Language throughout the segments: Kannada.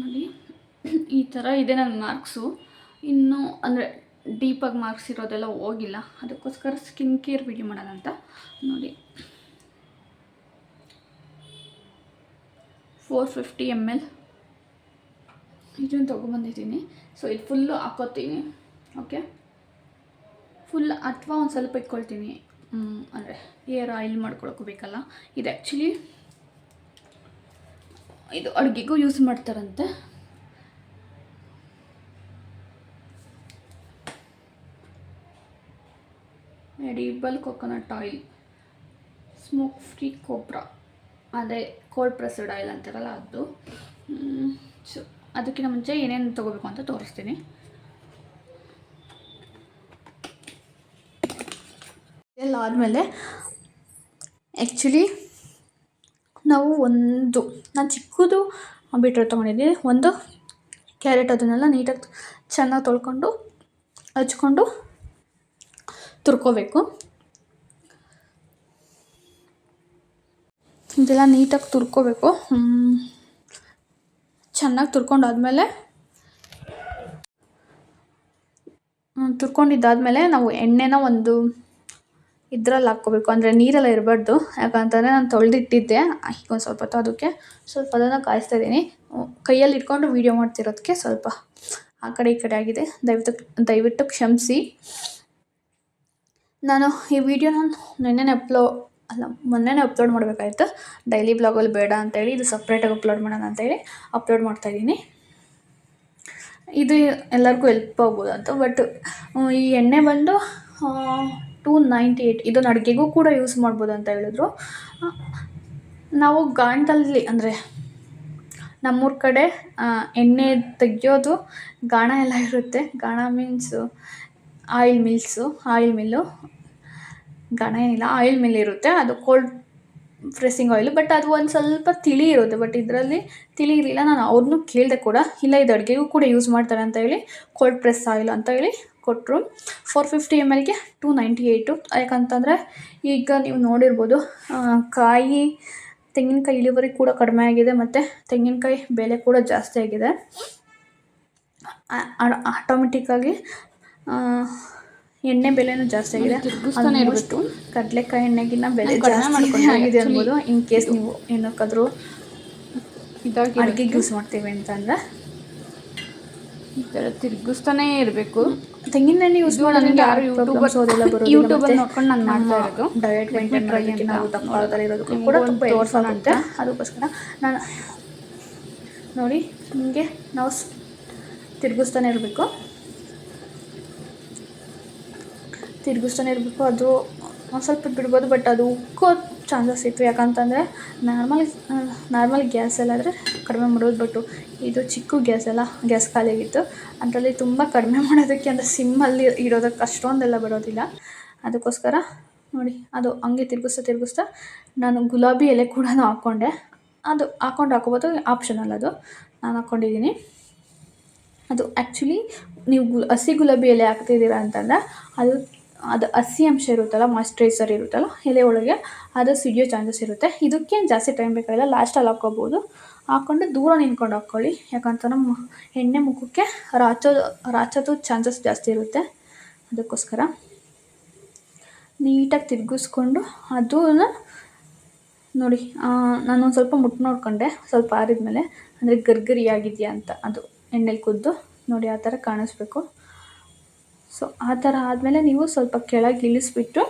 ನೋಡಿ ಈ ಥರ ಇದೆ ನನ್ನ ಮಾರ್ಕ್ಸು. ಇನ್ನೂ ಅಂದರೆ ಡೀಪಾಗಿ ಮಾರ್ಕ್ಸ್ ಇರೋದೆಲ್ಲ ಹೋಗಿಲ್ಲ, ಅದಕ್ಕೋಸ್ಕರ ಸ್ಕಿನ್ ಕೇರ್ ವಿಡಿಯೋ ಮಾಡೋಣ ಅಂತ. ನೋಡಿ 450 ml ಇದನ್ನು ತೊಗೊಬಂದಿದ್ದೀನಿ. ಸೊ ಇದು ಫುಲ್ಲು ಹಾಕೋತೀನಿ. ಓಕೆ, ಫುಲ್ ಅಥವಾ ಒಂದು ಸ್ವಲ್ಪ ಇಟ್ಕೊಳ್ತೀನಿ, ಅಂದರೆ ಏರ್ ಆಯಿಲ್ ಮಾಡ್ಕೊಳಕ್ಕೂ ಬೇಕಲ್ಲ. ಇದು ಆ್ಯಕ್ಚುಲಿ ಇದು ಅಡುಗೆಗೂ ಯೂಸ್ ಮಾಡ್ತಾರಂತೆ. Edible coconut oil, smoke free cobra, ಅದೇ ಕೋಲ್ಡ್ ಪ್ರೆಸ್ಡ್ ಆಯಿಲ್ ಅಂತಾರಲ್ಲ ಅದು. ಸೊ ಅದಕ್ಕಿಂತ ಮುಂಚೆ ಏನೇನು ತೊಗೋಬೇಕು ಅಂತ ತೋರಿಸ್ತೀನಿ. ಎಲ್ಲ ಆದಮೇಲೆ ಆ್ಯಕ್ಚುಲಿ ನಾವು ನಾನು ಚಿಕ್ಕದು ಬೀಟ್ರೋಟ್ ತೊಗೊಂಡಿದ್ದೀನಿ, ಒಂದು ಕ್ಯಾರೆಟ್, ಅದನ್ನೆಲ್ಲ ನೀಟಾಗಿ ಚೆನ್ನಾಗಿ ತೊಳ್ಕೊಂಡು ಹಚ್ಕೊಂಡು ತುರ್ಕೋಬೇಕು. ಇದೆಲ್ಲ ನೀಟಾಗಿ ತುರ್ಕೋಬೇಕು. ಚೆನ್ನಾಗಿ ತುರ್ಕೊಂಡಾದ್ಮೇಲೆ ತುರ್ಕೊಂಡಿದ್ದಾದಮೇಲೆ ನಾವು ಎಣ್ಣೆನ ಒಂದು ಇದರಲ್ಲಿ ಹಾಕ್ಕೋಬೇಕು, ಅಂದರೆ ನೀರೆಲ್ಲ ಇರಬಾರ್ದು. ಯಾಕಂತಂದರೆ ನಾನು ತೊಳೆದಿಟ್ಟಿದ್ದೆ ಈಗ ಒಂದು ಸ್ವಲ್ಪ ಹೊತ್ತು, ಅದಕ್ಕೆ ಸ್ವಲ್ಪ ಅದನ್ನು ಕಾಯಿಸ್ತಾ ಇದ್ದೀನಿ. ಕೈಯಲ್ಲಿ ಇಟ್ಕೊಂಡು ವೀಡಿಯೋ ಮಾಡ್ತಿರೋದಕ್ಕೆ ಸ್ವಲ್ಪ ಆ ಕಡೆ ಈ ಕಡೆ ಆಗಿದೆ, ದಯವಿಟ್ಟು ಕ್ಷಮಿಸಿ. ನಾನು ಈ ವಿಡಿಯೋನ ಮೊನ್ನೆನೇ ಅಪ್ಲೋಡ್ ಮಾಡಬೇಕಾಯ್ತು. ಡೈಲಿ ಬ್ಲಾಗಲ್ಲಿ ಬೇಡ ಅಂತೇಳಿ ಇದು ಸಪ್ರೇಟಾಗಿ ಅಪ್ಲೋಡ್ ಮಾಡೋಣ ಅಂತೇಳಿ ಅಪ್ಲೋಡ್ ಮಾಡ್ತಾಯಿದ್ದೀನಿ. ಇದು ಎಲ್ಲರಿಗೂ ಹೆಲ್ಪ್ ಆಗ್ಬೋದು ಅಂತ. ಬಟ್ ಈ ಎಣ್ಣೆ ಬಂದು 298, ಇದನ್ನು ಅಡುಗೆಗೂ ಕೂಡ ಯೂಸ್ ಮಾಡ್ಬೋದು ಅಂತ ಹೇಳಿದ್ರು. ನಾವು ಗಾಣದಲ್ಲಿ, ಅಂದರೆ ನಮ್ಮೂರ ಕಡೆ ಎಣ್ಣೆ ತೆಗೆಯೋದು ಗಾಣ ಎಲ್ಲ ಇರುತ್ತೆ. ಗಾಣ ಮೀನ್ಸು ಆಯಿಲ್ ಮಿಲ್ಲು. ಗಾಣ ಏನಿಲ್ಲ, ಆಯಿಲ್ ಮಿಲ್ ಇರುತ್ತೆ, ಅದು ಕೋಲ್ಡ್ ಪ್ರೆಸ್ಸಿಂಗ್ ಆಯಿಲು. ಬಟ್ ಅದು ಒಂದು ಸ್ವಲ್ಪ ತಿಳಿ ಇರುತ್ತೆ, ಬಟ್ ಇದರಲ್ಲಿ ತಿಳಿ ಇರಲಿಲ್ಲ. ನಾನು ಅವ್ರನ್ನೂ ಕೇಳಿದೆ ಕೂಡ, ಇಲ್ಲ ಇದು ಅಡುಗೆಗೂ ಕೂಡ ಯೂಸ್ ಮಾಡ್ತಾರೆ ಅಂತ ಹೇಳಿ ಕೋಲ್ಡ್ ಪ್ರೆಸ್ ಆಯಿಲ್ ಅಂತ ಹೇಳಿ ಕೊಟ್ಟರು. 450 mlಗೆ 298. ಯಾಕಂತಂದರೆ ಈಗ ನೀವು ನೋಡಿರ್ಬೋದು, ತೆಂಗಿನಕಾಯಿ ಇಳುವರಿ ಕೂಡ ಕಡಿಮೆ ಆಗಿದೆ, ಮತ್ತು ತೆಂಗಿನಕಾಯಿ ಬೆಲೆ ಕೂಡ ಜಾಸ್ತಿ ಆಗಿದೆ. ಆಟೋಮೆಟಿಕ್ಕಾಗಿ ಎಣ್ಣೆ ಬೆಲೆನೂ ಜಾಸ್ತಿ ಆಗಿದೆ. ಆಲ್ಮೋಸ್ಟ್ ಕಡಲೆಕಾಯಿ ಎಣ್ಣೆಗಿನ್ನ ಬೆಲೆ ಜಾಸ್ತಿ ಆಗಿದೆ ಅನ್ಬೋದು. ಇನ್ ಕೇಸ್ ನೀವು ಏನಕ್ಕಾದರೂ ಅಡುಗೆಗೆ ಯೂಸ್ ಮಾಡ್ತೀವಿ ಅಂತಂದರೆ ಈ ಥರ ತಿರುಗಿಸ್ತಾನೇ ಇರಬೇಕು. ತೆಂಗಿನ ಎಣ್ಣೆ ಯೂಸ್ ಮಾಡೋದ್ರಿಂದ ಯಾರು ಯೂಟ್ಯೂಬಲ್ಲಿ ನೋಡ್ಕೊಂಡು ನಾನು ಮಾಡ್ತಾ ಇರೋದು. ಡಯಟ್ ಮೇಂಟೈನ್ ಮಾಡೋದಕ್ಕೆ, ನಾವು ದಪ್ಪ ಇರೋದಕ್ಕೂ ಕೂಡ ತುಂಬ ತೋರಿಸೋಗುತ್ತೆ. ಅದಕ್ಕೋಸ್ಕರ ನಾನು ನೋಡಿ ಹಿಂಗೆ ನಾವು ತಿರುಗಿಸ್ತಾನೆ ಇರಬೇಕು. ಅದು ಒಂದು ಸ್ವಲ್ಪ ಬಿಡ್ಬೋದು, ಬಟ್ ಅದು ಉಕ್ಕೋ ಚಾನ್ಸಸ್ ಇತ್ತು. ಯಾಕಂತಂದರೆ ನಾರ್ಮಲ್ ಗ್ಯಾಸಲ್ಲಾದರೆ ಕಡಿಮೆ ಮಾಡೋದು. ಬಟ್ಟು ಇದು ಚಿಕ್ಕ ಗ್ಯಾಸ್ ಖಾಲಿಯಾಗಿತ್ತು. ಅದರಲ್ಲಿ ತುಂಬ ಕಡಿಮೆ ಮಾಡೋದಕ್ಕೆ, ಅಂದರೆ ಸಿಮ್ಮಲ್ಲಿ ಇಡೋದಕ್ಕೆ ಅಷ್ಟೊಂದೆಲ್ಲ ಬರೋದಿಲ್ಲ. ಅದಕ್ಕೋಸ್ಕರ ನೋಡಿ, ಅದು ಹಂಗೆ ತಿರುಗಿಸ್ತಾ ನಾನು ಗುಲಾಬಿ ಎಲೆ ಕೂಡ ಹಾಕ್ಕೊಂಡೆ. ಅದು ಹಾಕ್ಕೋಬೋದು, ಆಪ್ಷನಲ್ ಅದು. ನಾನು ಹಾಕ್ಕೊಂಡಿದ್ದೀನಿ. ಅದು ಆ್ಯಕ್ಚುಲಿ ನೀವು ಹಸಿ ಗುಲಾಬಿ ಎಲೆ ಹಾಕ್ತಿದ್ದೀರಾ ಅಂತಂದರೆ ಅದು ಹಸಿ ಅಂಶ ಇರುತ್ತಲ್ಲ, ಮಾಯ್ಶ್ಚರೈಸರ್ ಇರುತ್ತಲ್ಲ ಎಲೆ ಒಳಗೆ, ಅದು ಸಿಡಿಯೋ ಚಾನ್ಸಸ್ ಇರುತ್ತೆ. ಇದಕ್ಕೇನು ಜಾಸ್ತಿ ಟೈಮ್ ಬೇಕಾಗಿಲ್ಲ, ಲಾಸ್ಟಲ್ಲಿ ಹಾಕ್ಕೋಬೋದು. ಹಾಕ್ಕೊಂಡು ದೂರ ನಿಂತ್ಕೊಂಡು ಹಾಕ್ಕೊಳ್ಳಿ. ಯಾಕಂತಂದ್ರೆ ಎಣ್ಣೆ ಮುಖಕ್ಕೆ ರಾಚೋದು ಚಾನ್ಸಸ್ ಜಾಸ್ತಿ ಇರುತ್ತೆ. ಅದಕ್ಕೋಸ್ಕರ ನೀಟಾಗಿ ತಿರುಗಿಸ್ಕೊಂಡು ಅದನ್ನು ನೋಡಿ, ನಾನೊಂದು ಸ್ವಲ್ಪ ಮುಟ್ಟು ನೋಡಿಕೊಂಡೆ, ಸ್ವಲ್ಪ ಆರಿದ್ಮೇಲೆ, ಅಂದರೆ ಗರ್ಗರಿ ಆಗಿದೆಯಾ ಅಂತ. ಅದು ಎಣ್ಣೆಲಿ ಕುದ್ದು ನೋಡಿ ಆ ಥರ ಕಾಣಿಸ್ಬೇಕು. ಸೊ ಆ ಥರ ಆದಮೇಲೆ ನೀವು ಸ್ವಲ್ಪ ಕೆಳಗೆ ಇಳಿಸ್ಬಿಟ್ಟು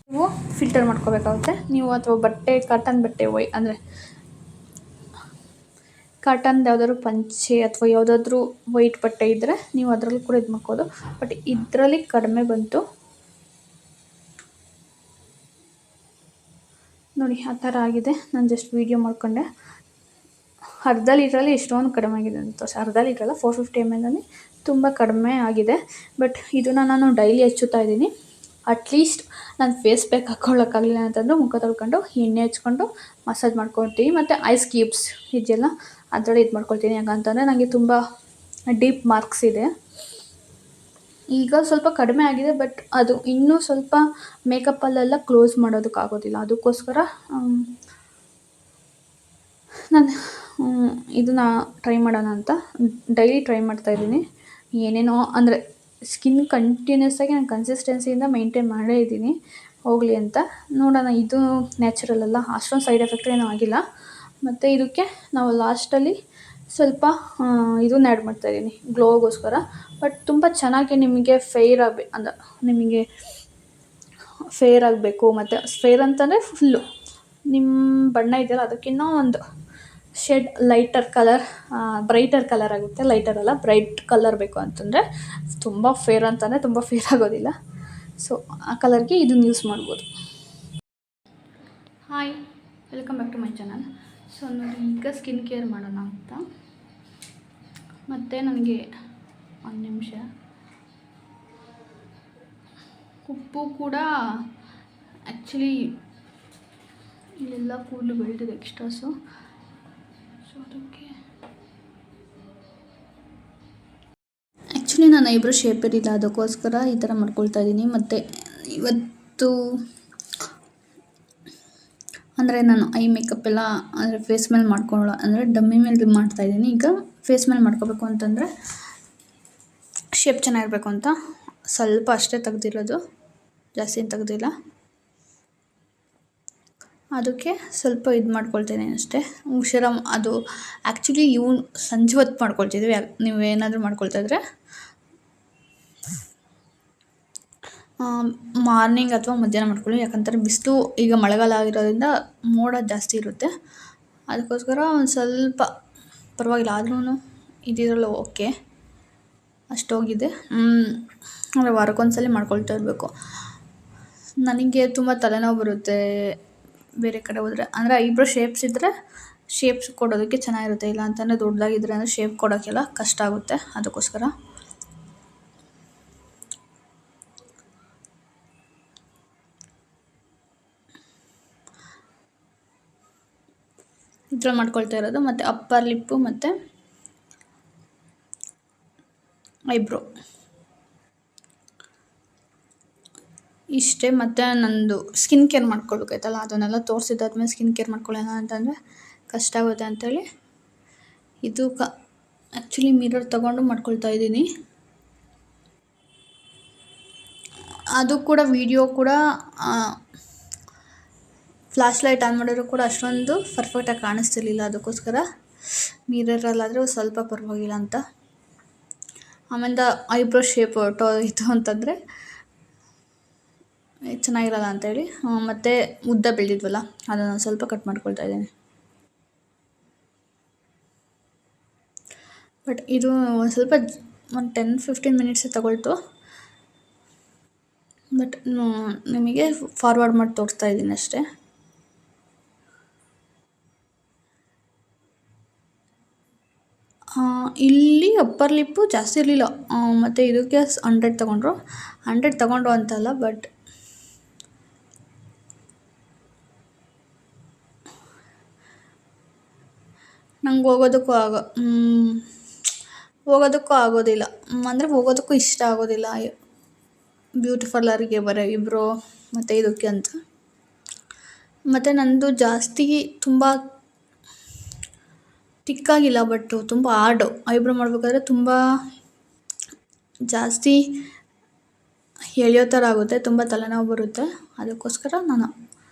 ನೀವು ಫಿಲ್ಟರ್ ಮಾಡ್ಕೋಬೇಕಾಗುತ್ತೆ. ನೀವು ಅಥವಾ ಕಾಟನ್ ಬಟ್ಟೆ ಅಂದರೆ ಕಾಟನ್ದು ಯಾವುದಾದ್ರು ಪಂಚೆ ಅಥವಾ ಯಾವುದಾದ್ರೂ ವೈಟ್ ಬಟ್ಟೆ ಇದ್ದರೆ ನೀವು ಅದರಲ್ಲೂ ಕೂಡ ಇದು ಮಾಡ್ಕೋದು. ಬಟ್ ಇದರಲ್ಲಿ ಕಡಿಮೆ ಬಂತು ನೋಡಿ, ಆ ಥರ ಆಗಿದೆ. ನಾನು ಜಸ್ಟ್ ವೀಡಿಯೋ ಮಾಡ್ಕೊಂಡೆ. ಅರ್ಧ ಲೀಟ್ರಲ್ಲಿ ಎಷ್ಟೊಂದು ಕಡಿಮೆ ಆಗಿದೆ ಅಂತ. ಅರ್ಧ ಲೀಟ್ರಲ್ಲ, 450 ml ತುಂಬ ಕಡಿಮೆ ಆಗಿದೆ. ಬಟ್ ಇದನ್ನು ನಾನು ಡೈಲಿ ಹಚ್ಚುತ್ತಾ ಇದ್ದೀನಿ. ಅಟ್ಲೀಸ್ಟ್ ನಾನು ಫೇಸ್ ಪ್ಯಾಕ್ ಹಾಕ್ಕೊಳ್ಳೋಕ್ಕಾಗಲಿಲ್ಲ ಅಂತಂದರೆ ಮುಖ ತೊಳ್ಕೊಂಡು ಎಣ್ಣೆ ಹಚ್ಕೊಂಡು ಮಸಾಜ್ ಮಾಡ್ಕೊಳ್ತೀನಿ. ಮತ್ತು ಐಸ್ ಕ್ಯೂಬ್ಸ್ ಇದೆಯಲ್ಲ ಅದರಲ್ಲಿ ಇದು ಮಾಡ್ಕೊಳ್ತೀನಿ. ಯಾಕಂತಂದರೆ ನನಗೆ ತುಂಬ ಡೀಪ್ ಮಾರ್ಕ್ಸ್ ಇದೆ. ಈಗ ಸ್ವಲ್ಪ ಕಡಿಮೆ ಆಗಿದೆ, ಬಟ್ ಅದು ಇನ್ನೂ ಸ್ವಲ್ಪ ಮೇಕಪ್ಪಲ್ಲೆಲ್ಲ ಕ್ಲೋಸ್ ಮಾಡೋದಕ್ಕಾಗೋದಿಲ್ಲ. ಅದಕ್ಕೋಸ್ಕರ ನಾನು ಇದನ್ನ ಟ್ರೈ ಮಾಡೋಣ ಅಂತ ಡೈಲಿ ಟ್ರೈ ಮಾಡ್ತಾಯಿದ್ದೀನಿ. ಏನೇನೋ ಅಂದರೆ ಸ್ಕಿನ್ ಕಂಟಿನ್ಯೂಸ್ ಆಗಿ ನಾನು ಕನ್ಸಿಸ್ಟೆನ್ಸಿಯಿಂದ ಮೇಂಟೈನ್ ಮಾಡೇ ಇದ್ದೀನಿ ಹೋಗಲಿ ಅಂತ. ನೋಡೋಣ, ಇದು ನ್ಯಾಚುರಲ್ ಅಲ್ಲ, ಅಷ್ಟೊಂದು ಸೈಡ್ ಎಫೆಕ್ಟ್ ಏನೂ ಆಗಿಲ್ಲ. ಮತ್ತು ಇದಕ್ಕೆ ನಾವು ಲಾಸ್ಟಲ್ಲಿ ಸ್ವಲ್ಪ ಇದನ್ನ ಆ್ಯಡ್ ಮಾಡ್ತಾಯಿದ್ದೀನಿ ಗ್ಲೋಗೋಸ್ಕರ. ಬಟ್ ತುಂಬ ಚೆನ್ನಾಗಿ ನಿಮಗೆ ನಿಮಗೆ ಫೇರ್ ಆಗಬೇಕು. ಮತ್ತು ಫೇರ್ ಅಂತಂದರೆ ಫುಲ್ಲು ನಿಮ್ಮ ಬಣ್ಣ ಇದೆಯಲ್ಲ ಅದಕ್ಕಿಂತ ಒಂದು shade lighter colour, brighter colour ಆಗುತ್ತೆ. ಲೈಟರ್ ಅಲ್ಲ, ಬ್ರೈಟ್ ಕಲರ್ ಬೇಕು ಅಂತಂದರೆ, ತುಂಬ ಫೇರ್ ಅಂತಂದರೆ ತುಂಬ ಫೇರ್ ಆಗೋದಿಲ್ಲ. ಸೊ ಆ ಕಲರ್ಗೆ ಇದನ್ನು ಯೂಸ್ ಮಾಡ್ಬೋದು. Hi, welcome back to my channel. So ನೋಡಿ, ಈಗ ಸ್ಕಿನ್ ಕೇರ್ ಮಾಡೋಣ ಅಂತ. ಮತ್ತು ನನಗೆ ಒಂದು ನಿಮಿಷ ಉಪ್ಪು ಕೂಡ ಆ್ಯಕ್ಚುಲಿ ಇಲ್ಲೆಲ್ಲ ಕೂದಲು ಬೆಳೆದಿದೆ ಎಕ್ಸ್ಟ್ರಾಸು. ಸೊ ಅದಕ್ಕೆ ಆ್ಯಕ್ಚುಲಿ ನಾನು ಐಬ್ರೋ ಶೇಪ್ ಇರಲಿಲ್ಲ, ಅದಕ್ಕೋಸ್ಕರ ಈ ಥರ ಮಾಡ್ಕೊಳ್ತಾ ಇದ್ದೀನಿ. ಮತ್ತು ಇವತ್ತು ಅಂದರೆ ನಾನು ಐ ಮೇಕಪ್ ಎಲ್ಲ ಅಂದರೆ ಫೇಸ್ ಮೇಲೆ ಅಂದರೆ ಡಮ್ಮಿ ಮೇಲೆ ಮಾಡ್ತಾಯಿದ್ದೀನಿ. ಈಗ ಫೇಸ್ ಮೇಲೆ ಮಾಡ್ಕೋಬೇಕು ಅಂತಂದರೆ ಶೇಪ್ ಚೆನ್ನಾಗಿರಬೇಕು ಅಂತ ಸ್ವಲ್ಪ ಅಷ್ಟೇ ತೆಗ್ದಿರೋದು, ಜಾಸ್ತಿ ಏನು ತೆಗ್ದಿಲ್ಲ. ಅದಕ್ಕೆ ಸ್ವಲ್ಪ ಇದು ಮಾಡ್ಕೊಳ್ತೀನಿ ಅಷ್ಟೇ. ಹುಷಾರಾಗಿ ಅದು ಆ್ಯಕ್ಚುಲಿ ಸಂಜೆ ಹೊತ್ತು ಮಾಡ್ಕೊಳ್ತಿದ್ವಿ. ನೀವು ಏನಾದರೂ ಮಾಡ್ಕೊಳ್ತಾ ಇದ್ರೆ ಮಾರ್ನಿಂಗ್ ಅಥವಾ ಮಧ್ಯಾಹ್ನ ಮಾಡ್ಕೊಳ್ಳಿ. ಯಾಕಂತಾರೆ ಬಿಸಿಲು ಈಗ ಮಳೆಗಾಲ ಆಗಿರೋದ್ರಿಂದ ಮೋಡ ಜಾಸ್ತಿ ಇರುತ್ತೆ. ಅದಕ್ಕೋಸ್ಕರ ಒಂದು ಸ್ವಲ್ಪ ಪರವಾಗಿಲ್ಲ, ಆದ್ರೂ ಇದಿರಲ್ಲ ಓಕೆ, ಅಷ್ಟೋಗಿದೆ. ಅಂದರೆ ವಾರಕ್ಕೊಂದ್ಸಲ ಮಾಡ್ಕೊಳ್ತಾ ಇರಬೇಕು. ನನಗೆ ತುಂಬ ತಲೆನೋವು ಬರುತ್ತೆ ಬೇರೆ ಕಡೆ ಹೋದರೆ. ಅಂದರೆ ಐಬ್ರೋ ಶೇಪ್ಸ್ ಇದ್ದರೆ ಶೇಪ್ಸ್ ಕೊಡೋದಕ್ಕೆ ಚೆನ್ನಾಗಿರುತ್ತೆ, ಇಲ್ಲ ಅಂತಂದರೆ ದೊಡ್ಡದಾಗಿದ್ದರೆ ಅಂದರೆ ಶೇಪ್ ಕೊಡೋಕ್ಕೆಲ್ಲ ಕಷ್ಟ ಆಗುತ್ತೆ. ಅದಕ್ಕೋಸ್ಕರ ಇದ್ರಲ್ಲಿ ಮಾಡ್ಕೊಳ್ತಾ ಇರೋದು. ಮತ್ತು ಅಪ್ಪರ್ ಲಿಪ್ಪು ಮತ್ತು ಐಬ್ರೋ ಇಷ್ಟೇ. ಮತ್ತು ನಂದು ಸ್ಕಿನ್ ಕೇರ್ ಮಾಡ್ಕೊಳ್ಬೇಕಾಯ್ತಲ್ಲ, ಅದನ್ನೆಲ್ಲ ತೋರಿಸಿದ್ದಾದ್ಮೇಲೆ ಸ್ಕಿನ್ ಕೇರ್ ಮಾಡ್ಕೊಳ್ಳೋಣ ಅಂತಂದರೆ ಕಷ್ಟ ಆಗುತ್ತೆ ಅಂಥೇಳಿ ಇದು ಆ್ಯಕ್ಚುಲಿ ಮಿರರ್ ತೊಗೊಂಡು ಮಾಡ್ಕೊಳ್ತಾ ಇದ್ದೀನಿ. ಅದು ಕೂಡ ವಿಡಿಯೋ ಕೂಡ ಫ್ಲ್ಯಾಶ್ ಲೈಟ್ ಆನ್ ಮಾಡಿದ್ರು ಕೂಡ ಅಷ್ಟೊಂದು ಪರ್ಫೆಕ್ಟಾಗಿ ಕಾಣಿಸ್ತಿರ್ಲಿಲ್ಲ. ಅದಕ್ಕೋಸ್ಕರ ಮಿರರಲ್ಲಾದರೆ ಸ್ವಲ್ಪ ಪರವಾಗಿಲ್ಲ ಅಂತ. ಆಮೇಲೆ ಐಬ್ರೋ ಶೇಪ್ ಹೊರಟೋಯಿತು ಅಂತಂದರೆ ಚೆನ್ನಾಗಿರಲ್ಲ ಅಂಥೇಳಿ ಮತ್ತು ಉದ್ದ ಬೆಳೆದಿದ್ವಲ್ಲ ಅದನ್ನು ಸ್ವಲ್ಪ ಕಟ್ ಮಾಡ್ಕೊಳ್ತಾ ಇದ್ದೀನಿ. ಬಟ್ ಇದು ಒಂದು ಸ್ವಲ್ಪ ಒಂದು 10-15 ಮಿನಿಟ್ಸೇ ತಗೊಳ್ತು. ಬಟ್ ನಿಮಗೆ ಫಾರ್ವರ್ಡ್ ಮಾಡಿ ತೋರಿಸ್ತಾ ಇದ್ದೀನಿ ಅಷ್ಟೇ. ಇಲ್ಲಿ ಅಪ್ಪರ್ ಲಿಪ್ಪು ಜಾಸ್ತಿ ಇರಲಿಲ್ಲ. ಮತ್ತು ಇದಕ್ಕೆ 100 ತೊಗೊಂಡ್ರು. 100 ತೊಗೊಂಡ್ರು ಅಂತಲ್ಲ, ಬಟ್ ನಂಗೆ ಹೋಗೋದಕ್ಕೂ ಆಗೋದಿಲ್ಲ. ಅಂದರೆ ಹೋಗೋದಕ್ಕೂ ಇಷ್ಟ ಆಗೋದಿಲ್ಲ ಬ್ಯೂಟಿ ಪಾರ್ಲರಿಗೆ ಬರೋ ಇಬ್ಬರು ಮತ್ತು ಇದಕ್ಕೆ ಅಂತ. ಮತ್ತು ನಂದು ಜಾಸ್ತಿ ತುಂಬ ತಿಕ್ಕಾಗಿಲ್ಲ, ಬಟ್ ತುಂಬ ಹಾರ್ಡು. ಐಬ್ರೋ ಮಾಡಬೇಕಾದ್ರೆ ತುಂಬ ಜಾಸ್ತಿ ಎಳೆಯೋ ಥರ ಆಗುತ್ತೆ, ತುಂಬ ತಲೆನೋವು ಬರುತ್ತೆ. ಅದಕ್ಕೋಸ್ಕರ ನಾನು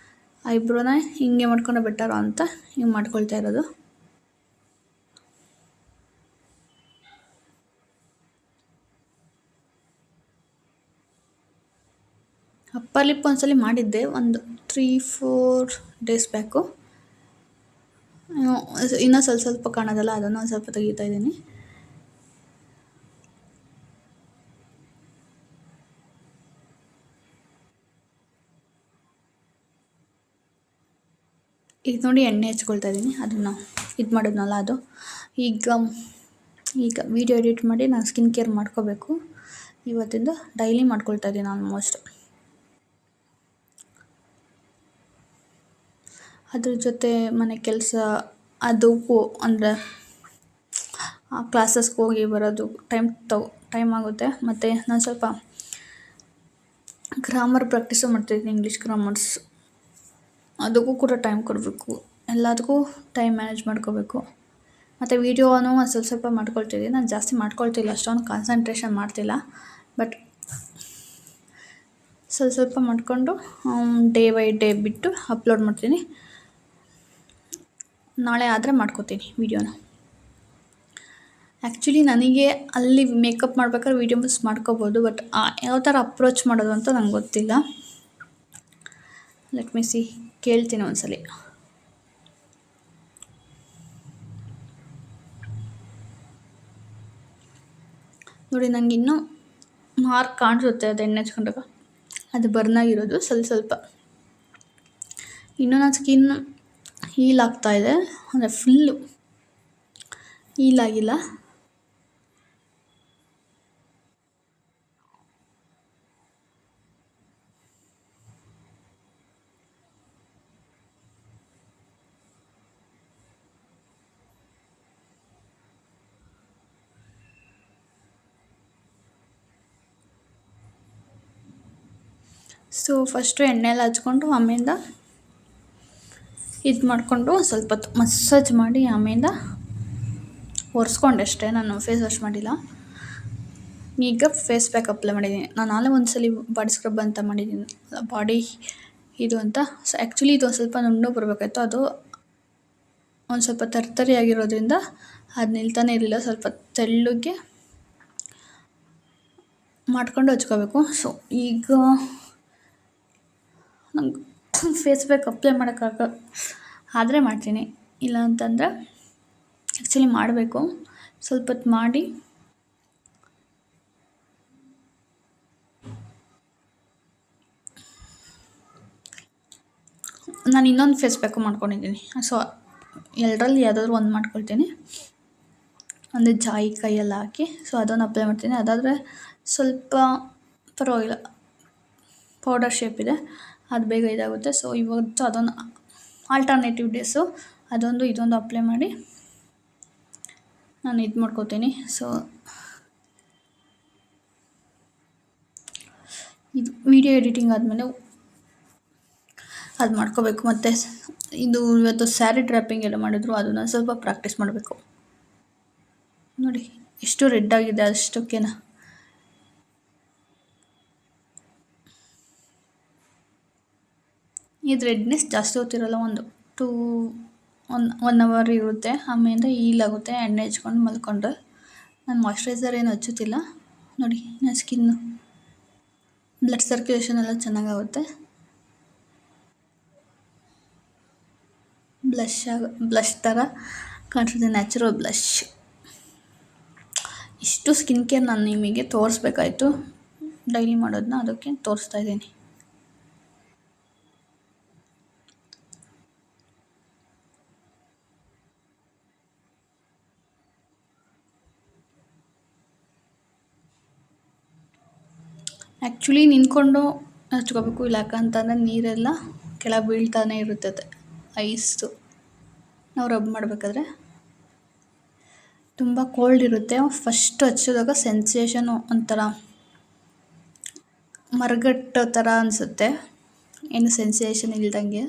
ಐಬ್ರೋನ ಹಿಂಗೆ ಮಾಡ್ಕೊಂಡ್ರೆ ಬೆಟರು ಅಂತ ಹಿಂಗೆ ಮಾಡ್ಕೊಳ್ತಾ ಇರೋದು. ಅಪ್ಪರ್ ಲಿಪ್ ಒಂದ್ಸಲ ಮಾಡಿದ್ದೆ, ಒಂದು 3-4 ಡೇಸ್ ಬ್ಯಾಕು. ಇನ್ನೂ ಸ್ವಲ್ಪ ಕಾಣೋದಲ್ಲ, ಅದನ್ನು ಒಂದು ಸ್ವಲ್ಪ ತೆಗಿತಾ ಇದ್ದೀನಿ. ಈಗ ನೋಡಿ ಎಣ್ಣೆ ಹಚ್ಕೊಳ್ತಾ ಇದ್ದೀನಿ. ಅದನ್ನು ಇದು ಮಾಡಿದ್ನಲ್ಲ ಅದು. ಈಗ ವೀಡಿಯೋ ಎಡಿಟ್ ಮಾಡಿ ನಾನು ಸ್ಕಿನ್ ಕೇರ್ ಮಾಡ್ಕೋಬೇಕು. ಇವತ್ತಿಂದ ಡೈಲಿ ಮಾಡ್ಕೊಳ್ತಾ ಇದ್ದೀನಿ ಆಲ್ಮೋಸ್ಟ್. ಅದ್ರ ಜೊತೆ ಮನೆ ಕೆಲಸ ಅದಕ್ಕೂ ಅಂದರೆ ಕ್ಲಾಸಸ್ಗೆ ಹೋಗಿ ಬರೋದು ಟೈಮ್ ಆಗುತ್ತೆ. ಮತ್ತು ನಾನು ಸ್ವಲ್ಪ ಗ್ರಾಮರ್ ಪ್ರಾಕ್ಟೀಸು ಮಾಡ್ತಾಯಿದ್ದೀನಿ, ಇಂಗ್ಲೀಷ್ ಗ್ರಾಮರ್ಸ್. ಅದಕ್ಕೂ ಕೂಡ ಟೈಮ್ ಕೊಡಬೇಕು. ಎಲ್ಲದಕ್ಕೂ ಟೈಮ್ ಮ್ಯಾನೇಜ್ ಮಾಡ್ಕೋಬೇಕು. ಮತ್ತು ವೀಡಿಯೋನು ಸ್ವಲ್ಪ ಸ್ವಲ್ಪ ಮಾಡ್ಕೊಳ್ತಿದ್ದೀನಿ. ನಾನು ಜಾಸ್ತಿ ಮಾಡ್ಕೊಳ್ತಿಲ್ಲ, ಅಷ್ಟೊಂದು ಕಾನ್ಸಂಟ್ರೇಷನ್ ಮಾಡ್ತಿಲ್ಲ. ಬಟ್ ಸ್ವಲ್ಪ ಸ್ವಲ್ಪ ಮಾಡಿಕೊಂಡು ಡೇ ಬೈ ಡೇ ಬಿಟ್ಟು ಅಪ್ಲೋಡ್ ಮಾಡ್ತೀನಿ. ನಾಳೆ ಆದರೆ ಮಾಡ್ಕೋತೀನಿ ವೀಡಿಯೋನ. ಆ್ಯಕ್ಚುಲಿ ನನಗೆ ಅಲ್ಲಿ ಮೇಕಪ್ ಮಾಡ್ಬೇಕಾದ್ರೆ ವೀಡಿಯೋಸ್ ಮಾಡ್ಕೋಬೋದು, ಬಟ್ ಯಾವ ಥರ ಅಪ್ರೋಚ್ ಮಾಡೋದು ಅಂತ ನಂಗೆ ಗೊತ್ತಿಲ್ಲ. ಲೆಟ್ ಮೀ ಸಿ, ಕೇಳ್ತೀನಿ ಒಂದ್ಸಲಿ. ನೋಡಿ, ನನಗೆ ಇನ್ನೂ ಮಾರ್ಕ್ ಕಾಣಿಸುತ್ತೆ ಅದು ಎಣ್ಣೆ ಹಚ್ಕೊಂಡಾಗ, ಅದು ಬರ್ನಾಗಿರೋದು ಸ್ವಲ್ಪ ಸ್ವಲ್ಪ. ಇನ್ನೂ ನನ್ನ ಸ್ಕಿನ್ ಹೀಲ್ ಆಗ್ತಾಯಿದೆ, ಅಂದರೆ ಫುಲ್ಲು ಹೀಲ್ ಆಗಿಲ್ಲ. ಸೊ ಫಸ್ಟು ಎಣ್ಣೆ ಎಲ್ಲ ಹಚ್ಕೊಂಡು ಆಮೇಲಿಂದ ಇದು ಮಾಡಿಕೊಂಡು ಸ್ವಲ್ಪ ಹೊತ್ತು ಮಸಾಜ್ ಮಾಡಿ ಆಮೇಲಿಂದ ಒರೆಸ್ಕೊಂಡೆ ಅಷ್ಟೇ. ನಾನು ಫೇಸ್ ವಾಶ್ ಮಾಡಿಲ್ಲ. ಈಗ ಫೇಸ್ ಪ್ಯಾಕ್ ಅಪ್ಲೈ ಮಾಡಿದ್ದೀನಿ. ನಾನು ನಾಳೆ ಒಂದ್ಸಲಿ ಬಾಡಿ ಸ್ಕ್ರಬ್ ಅಂತ ಮಾಡಿದ್ದೀನಿ, ಬಾಡಿ ಇದು ಅಂತ. ಸೊ ಆ್ಯಕ್ಚುಲಿ ಇದು ಒಂದು ಸ್ವಲ್ಪ ನುಣ್ಣಗೆ ಬರಬೇಕಾಯ್ತು, ಅದು ಒಂದು ಸ್ವಲ್ಪ ತರ್ತರಿಯಾಗಿರೋದ್ರಿಂದ ಅದು ನಿಲ್ತಾನೆ ಇರಲಿಲ್ಲ. ಸ್ವಲ್ಪ ತೆಳ್ಳಗೆ ಮಾಡ್ಕೊಂಡು ಹಚ್ಕೋಬೇಕು. ಸೊ ಈಗ ನಂಗೆ ಫೇಸ್ ಪ್ಯಾಕ್ ಅಪ್ಲೈ ಆದರೆ ಮಾಡ್ತೀನಿ, ಇಲ್ಲ ಅಂತಂದರೆ ಆ್ಯಕ್ಚುಲಿ ಮಾಡಬೇಕು. ಸ್ವಲ್ಪ ಹೊತ್ತು ಮಾಡಿ ನಾನು ಇನ್ನೊಂದು ಫೇಸ್ ಪ್ಯಾಕು ಮಾಡ್ಕೊಂಡಿದ್ದೀನಿ. ಸೊ ಎರಡರಲ್ಲಿ ಯಾವುದಾದ್ರೂ ಒಂದು ಮಾಡ್ಕೊಳ್ತೀನಿ. ಒಂದು ಜಾಯಿಕಾಯೆಲ್ಲ ಹಾಕಿ ಸೊ ಅದನ್ನು ಅಪ್ಲೈ ಮಾಡ್ತೀನಿ. ಅದಾದರೆ ಸ್ವಲ್ಪ ಪರವಾಗಿಲ್ಲ, ಪೌಡರ್ ಶೇಪ್ ಇದೆ, ಅದು ಬೇಗ ಇದಾಗುತ್ತೆ. ಸೊ ಇವತ್ತು ಅದೊಂದು ಆಲ್ಟರ್ನೇಟಿವ್ ಡೇಸು ಅದೊಂದು ಇದೊಂದು ಅಪ್ಲೈ ಮಾಡಿ ನಾನು ಇದು ಮಾಡ್ಕೋತೀನಿ. ಸೊ ಇದು ವಿಡಿಯೋ ಎಡಿಟಿಂಗ್ ಆದಮೇಲೆ ಅದು ಮಾಡ್ಕೋಬೇಕು. ಮತ್ತು ಇದು ಇವತ್ತು ಸ್ಯಾರಿ ಡ್ರಾಪಿಂಗ್ ಎಲ್ಲ ಮಾಡಿದ್ರು, ಅದನ್ನು ಸ್ವಲ್ಪ ಪ್ರಾಕ್ಟೀಸ್ ಮಾಡಬೇಕು. ನೋಡಿ ಎಷ್ಟು ರೆಡ್ ಆಗಿದೆ, ಅಷ್ಟಕ್ಕೇನ. ಇದು ರೆಡ್ನೆಸ್ ಜಾಸ್ತಿ ಹೊತ್ತಿರಲ್ಲ, ಒಂದು 1 ಅವರ್ ಇರುತ್ತೆ. ಆಮೇಲೆ ಹೀಲಾಗುತ್ತೆ ಎಣ್ಣೆ ಹಚ್ಕೊಂಡು ಮಲ್ಕೊಂಡ್ರೆ. ನಾನು ಮಾಯ್ಶ್ಚರೈಸರ್ ಏನು ಹಚ್ಚುತ್ತಿಲ್ಲ. ನೋಡಿ ನನ್ನ ಸ್ಕಿನ್ನು ಬ್ಲಡ್ ಸರ್ಕ್ಯುಲೇಷನ್ ಎಲ್ಲ ಚೆನ್ನಾಗಾಗುತ್ತೆ. ಬ್ಲಷ್ ಥರ ಕಾಣಿಸುತ್ತೆ, ನ್ಯಾಚುರಲ್ ಬ್ಲಷ್. ಇಷ್ಟು ಸ್ಕಿನ್ ಕೇರ್ ನಾನು ನಿಮಗೆ ತೋರಿಸ್ಬೇಕಾಯ್ತು, ಡೈಲಿ ಮಾಡೋದನ್ನ, ಅದಕ್ಕೆ ತೋರಿಸ್ತಾ ಇದ್ದೀನಿ. ಆ್ಯಕ್ಚುಲಿ ನಿಂತ್ಕೊಂಡು ಹಚ್ಕೋಬೇಕು, ಇಲ್ಲ ಯಾಕಂತಂದರೆ ನೀರೆಲ್ಲ ಕೆಳಗೆ ಬೀಳ್ತಾನೆ ಇರುತ್ತದೆ. ಐಸು ನಾವು ರಬ್ ಮಾಡಬೇಕಾದ್ರೆ ತುಂಬ ಕೋಲ್ಡ್ ಇರುತ್ತೆ. ಫಸ್ಟ್ ಹಚ್ಚಿದಾಗ ಸೆನ್ಸೇಷನು ಒಂಥರ ಮರಗಟ್ಟೋ ಥರ ಅನಿಸುತ್ತೆ, ಏನು ಸೆನ್ಸೇಷನ್ ಇಲ್ದಂಗೆ.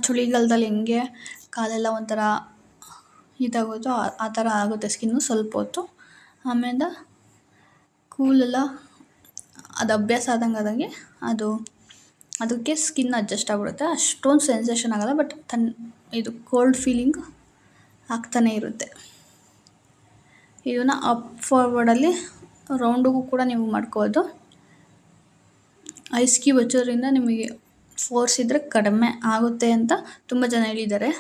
ಚಳಿಗಾಲದಲ್ಲಿ ಹೆಂಗೆ ಕಾಲೆಲ್ಲ ಒಂಥರ ಇದಾಗೋದು ಆ ಥರ ಆಗುತ್ತೆ ಸ್ಕಿನ್ನು ಸ್ವಲ್ಪ ಹೊತ್ತು. ಆಮೇಲೆ ಕೂಲೆಲ್ಲ ಅದು ಅಭ್ಯಾಸ ಆದಂಗೆ ಅದಕ್ಕೆ ಸ್ಕಿನ್ ಅಡ್ಜಸ್ಟ್ ಆಗಿಬಿಡುತ್ತೆ. ಅಷ್ಟೊಂದು ಸೆನ್ಸೇಷನ್ ಆಗೋಲ್ಲ, ಬಟ್ ಇದು ಕೋಲ್ಡ್ ಫೀಲಿಂಗ್ ಆಗ್ತಾನೆ ಇರುತ್ತೆ. ಇದನ್ನು ಅಪ್ ಫಾರ್ವರ್ಡಲ್ಲಿ ರೌಂಡಿಗೂ ಕೂಡ ನೀವು ಮಾಡ್ಕೋಬೋದು. ಐಸ್ ಕ್ಯೂಬ್ ಹಚ್ಚೋದ್ರಿಂದ ನಿಮಗೆ ಫೋರ್ಸ್ ಇದ್ದರೆ ಕಡಿಮೆ ಆಗುತ್ತೆ ಅಂತ ತುಂಬ ಜನ ಹೇಳಿದ್ದಾರೆ.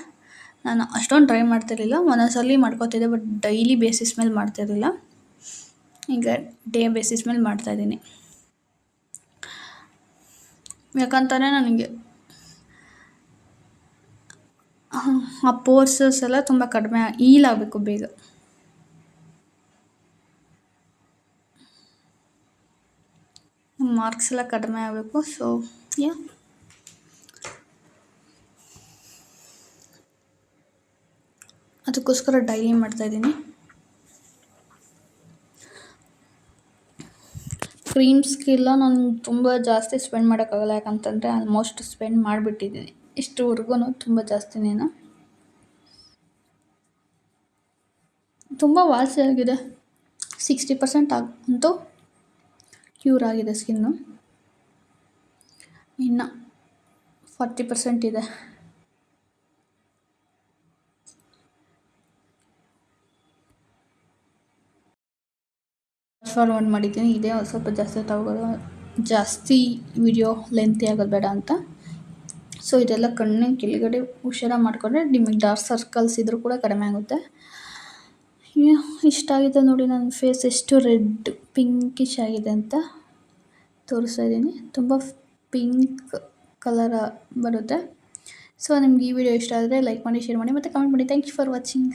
ನಾನು ಅಷ್ಟೊಂದು ಟ್ರೈ ಮಾಡ್ತಿರಲಿಲ್ಲ, ಒಂದೊಂದ್ಸಲಿ ಮಾಡ್ಕೋತಿದ್ದೆ, ಬಟ್ ಡೈಲಿ ಬೇಸಿಸ್ ಮೇಲೆ ಮಾಡ್ತಿರಲಿಲ್ಲ. ಈಗ ಡೇ ಬೇಸಿಸ್ ಮೇಲೆ ಮಾಡ್ತಾಯಿದ್ದೀನಿ. ಯಾಕಂತಲೇ ನನಗೆ ಆ ಪೋರ್ಸಸ್ ಎಲ್ಲ ತುಂಬ ಕಡಿಮೆ ಹೀಲಾಗಬೇಕು ಬೇಗ. ಮಾರ್ಕ್ಸ್ ಎಲ್ಲ ಕಡಿಮೆ ಆಗಬೇಕು. ಸೊ ಅದಕ್ಕೋಸ್ಕರ ಡೈಲಿ ಮಾಡ್ತಾಯಿದ್ದೀನಿ. ಕ್ರೀಮ್ಸ್ಗೆಲ್ಲ ನಾನು ತುಂಬ ಜಾಸ್ತಿ ಸ್ಪೆಂಡ್ ಮಾಡೋಕ್ಕಾಗಲ್ಲ, ಯಾಕಂತಂದರೆ ಆಲ್ಮೋಸ್ಟ್ ಸ್ಪೆಂಡ್ ಮಾಡಿಬಿಟ್ಟಿದ್ದೀನಿ ಇಷ್ಟುವರೆಗೂ ತುಂಬ ಜಾಸ್ತಿನೇನು. ತುಂಬ ವಾಸಿ ಆಗಿದೆ. 60% ಅಂತೂ ಕ್ಯೂರ್ ಆಗಿದೆ ಸ್ಕಿನ್ನು. ಇನ್ನು 40% ಇದೆ. ಫಾರ್ವರ್ಡ್ ಮಾಡಿದ್ದೀನಿ. ಇದೇ ಒಂದು ಸ್ವಲ್ಪ ಜಾಸ್ತಿ ತಗೋದು, ಜಾಸ್ತಿ ವಿಡಿಯೋ ಲೆಂತಿ ಆಗೋದು ಬೇಡ ಅಂತ. ಸೊ ಇದೆಲ್ಲ ಕಣ್ಣಿನ ಕೆಳಗಡೆ ಹುಷಾರಾಗಿ ಮಾಡಿಕೊಂಡ್ರೆ ನಿಮಗೆ ಡಾರ್ಕ್ ಸರ್ಕಲ್ಸ್ ಇದ್ರೂ ಕೂಡ ಕಡಿಮೆ ಆಗುತ್ತೆ. ಇಷ್ಟ ಆಗಿದೆ ನೋಡಿ, ನನ್ನ ಫೇಸ್ ಎಷ್ಟು ರೆಡ್ ಪಿಂಕಿಶ್ ಆಗಿದೆ ಅಂತ ತೋರಿಸ್ತಾ ಇದ್ದೀನಿ. ತುಂಬ ಪಿಂಕ್ ಕಲರ್ ಬರುತ್ತೆ. ಸೊ ನಿಮ್ಗೆ ಈ ವಿಡಿಯೋ ಇಷ್ಟ ಆದರೆ ಲೈಕ್ ಮಾಡಿ, ಶೇರ್ ಮಾಡಿ ಮತ್ತು ಕಮೆಂಟ್ ಮಾಡಿ. Thank you for watching.